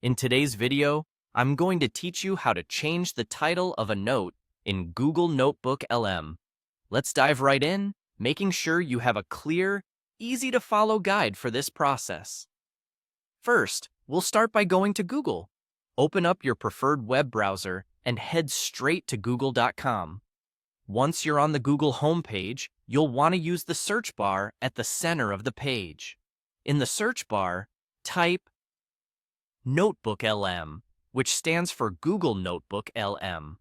In today's video, I'm going to teach you how to change the title of a note in Google Notebook LM. Let's dive right in, making sure you have a clear, easy-to-follow guide for this process. First, we'll start by going to Google. Open up your preferred web browser and head straight to google.com. Once you're on the Google homepage, you'll want to use the search bar at the center of the page. In the search bar, type NotebookLM, which stands for Google Notebook LM.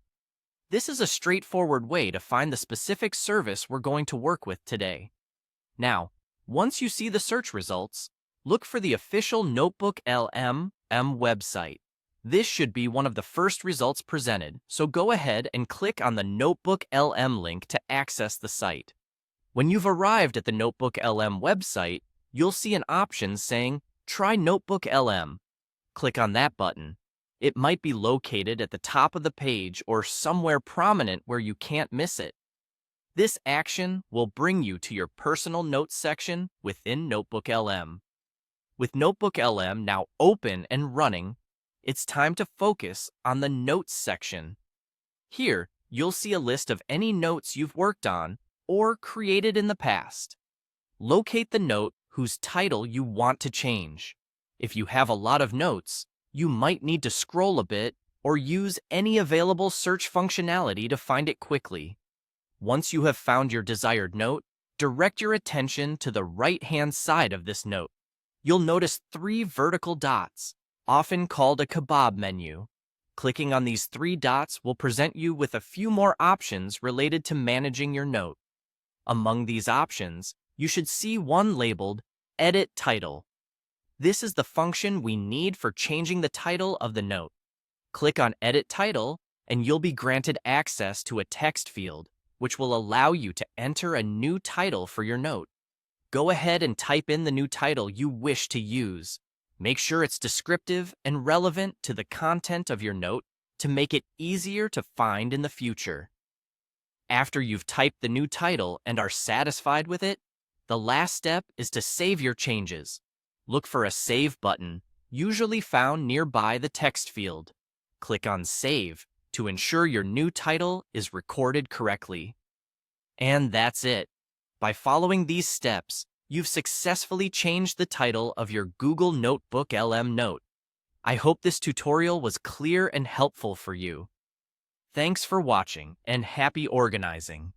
This is a straightforward way to find the specific service we're going to work with today. Now, once you see the search results, look for the official NotebookLM website. This should be one of the first results presented, so go ahead and click on the NotebookLM link to access the site. When you've arrived at the NotebookLM website, you'll see an option saying, Try NotebookLM. Click on that button. It might be located at the top of the page or somewhere prominent where you can't miss it. This action will bring you to your personal notes section within NotebookLM. With NotebookLM now open and running, it's time to focus on the Notes section. Here, you'll see a list of any notes you've worked on or created in the past. Locate the note whose title you want to change. If you have a lot of notes, you might need to scroll a bit or use any available search functionality to find it quickly. Once you have found your desired note, direct your attention to the right-hand side of this note. You'll notice 3 vertical dots, often called a kebab menu. Clicking on these 3 dots will present you with a few more options related to managing your note. Among these options, you should see one labeled Edit Title. This is the function we need for changing the title of the note. Click on Edit Title, and you'll be granted access to a text field, which will allow you to enter a new title for your note. Go ahead and type in the new title you wish to use. Make sure it's descriptive and relevant to the content of your note to make it easier to find in the future. After you've typed the new title and are satisfied with it, the last step is to save your changes. Look for a Save button, usually found nearby the text field. Click on Save to ensure your new title is recorded correctly. And that's it. By following these steps, you've successfully changed the title of your Google Notebook LM note. I hope this tutorial was clear and helpful for you. Thanks for watching and happy organizing.